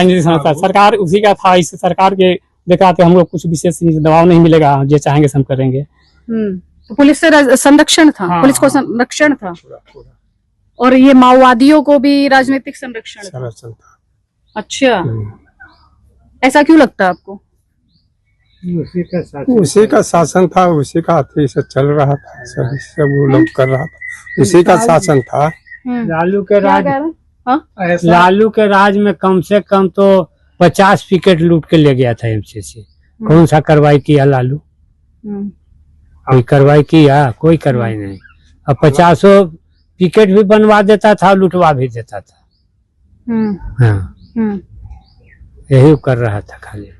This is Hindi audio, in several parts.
राजनीति समझता, सरकार उसी का था। इस सरकार के देखा तो हम लोग कुछ विशेष दबाव नहीं मिलेगा, जो चाहेंगे हम करेंगे। तो पुलिस से संरक्षण था। हाँ, पुलिस को संरक्षण था और ये माओवादियों को भी राजनीतिक संरक्षण था। अच्छा, ऐसा क्यों लगता है आपको? उसी का शासन था, उसी का हाथी से चल रहा था, सब वो लोग कर रहा था, उसी का शासन था। लालू के राज, लालू के राज में कम से कम तो 50 विकेट लूट के ले गया था एमसीसी। कौन सा कार्रवाई किया लालू? कोई कार्रवाई किया? कोई कार्रवाई नहीं। अब 50 विकेट भी बनवा देता था, लुटवा भी देता था। हाँ, यही कर रहा था खाली।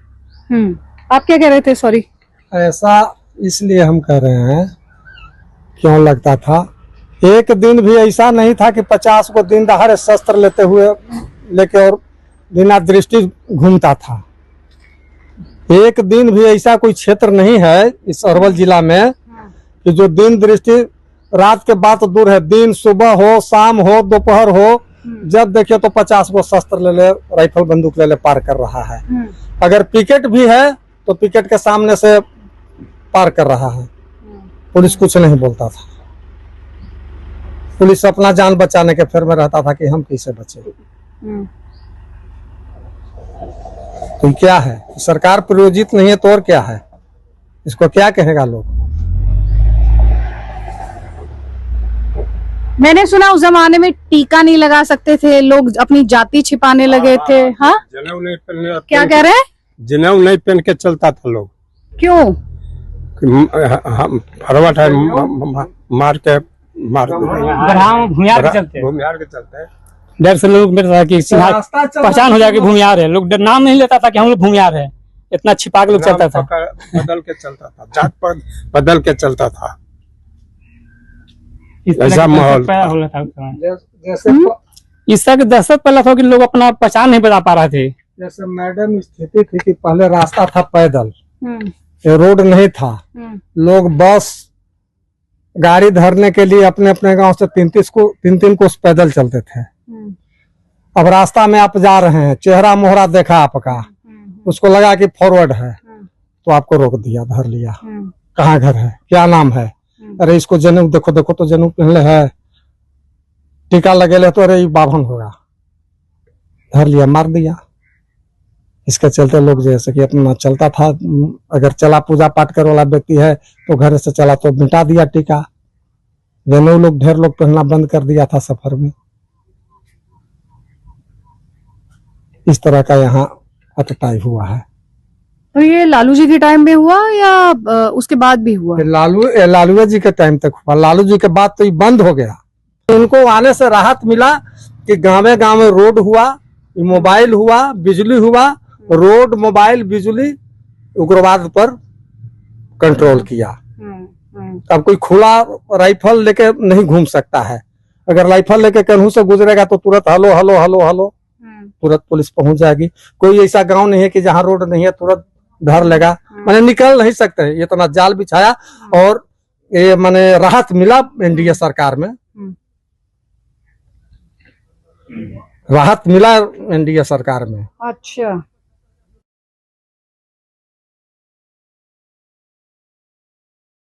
आप क्या कह रहे थे? सॉरी। ऐसा इसलिए हम कह रहे हैं, क्यों लगता था, एक दिन भी ऐसा नहीं था कि 50 को दिन दहाड़े शस्त्र लेके और बिना दृष्टि घूमता था। एक दिन भी ऐसा कोई क्षेत्र नहीं है इस अरवल जिला में कि जो दिन दृष्टि, रात के बाद तो दूर है, दिन सुबह हो, शाम हो, दोपहर हो, जब देखिए तो 50 को शस्त्र ले, राइफल बंदूक ले पार कर रहा है। अगर पिकेट भी है तो पिकेट के सामने से पार कर रहा है। पुलिस कुछ नहीं बोलता था। पुलिस अपना जान बचाने के फेर में रहता था कि हम कैसे बचे। तो क्या है, सरकार प्रायोजित नहीं है तो और क्या है, इसको क्या कहेगा लोग? मैंने सुना उस जमाने में टीका नहीं लगा सकते थे लोग, अपनी जाति छिपाने लगे थे। हाँ, जनेऊ नहीं पहनने, क्या कह रहे हैं? जनेऊ नहीं पहन के चलता था लोग। क्यों? फरवट है, मार के भूमियार के चलते डर से लोग पहचान हो जाएगी भूमियार है। लोग नाम नहीं लेता था कि हम लोग भूमियार है, इतना छिपा के लोग चलता था। बदल के चलता था, जात पर बदल के चलता था। ऐसा माहौल था जैसे इस तरह की दहशत पैदा था कि लोग अपना पहचान नहीं बता पा रहे थे। जैसे मैडम स्थिति थी कि पहले रास्ता था पैदल, रोड नहीं था, लोग बस गाड़ी धरने के लिए अपने अपने गांव से 3-3 कोस पैदल चलते थे। अब रास्ता में आप जा रहे हैं, चेहरा मोहरा देखा आपका, उसको लगा कि फॉरवर्ड है तो आपको रोक दिया, धर लिया। कहाँ घर है, क्या नाम है? अरे इसको जनेऊ देखो, देखो तो जनेऊ पहनले है, टीका लगे ले तो अरे ये बाभन होगा, धर लिया, मार दिया। इसके चलते लोग जैसे कि अपना चलता था, अगर चला पूजा पाठ कर वाला व्यक्ति है तो घर से चला तो मिटा दिया टीका। जनेऊ लोग ढेर लोग पहनना बंद कर दिया था सफर में। इस तरह का यहाँ अटटाई हुआ है। तो ये लालू जी के टाइम में हुआ या उसके बाद भी हुआ? लालू जी के टाइम तक हुआ, लालू जी के बाद तो ये बंद हो गया। इनको आने से राहत मिला कि गाँव गाँव रोड हुआ, मोबाइल हुआ, बिजली हुआ। रोड, मोबाइल, बिजली, उग्रवाद पर कंट्रोल किया। अब कोई खुला राइफल लेके नहीं घूम सकता है। अगर राइफल लेके कन्हू से गुजरेगा तो तुरंत हलो हलो हलो हलो, तुरंत पुलिस पहुंच जाएगी। कोई ऐसा गांव नहीं है कि जहां रोड नहीं है तुरंत धर लेगा। माने निकल नहीं सकते, ये इतना जाल बिछाया और ये माने राहत मिला एनडीए सरकार में, राहत मिला एनडीए सरकार में। अच्छा।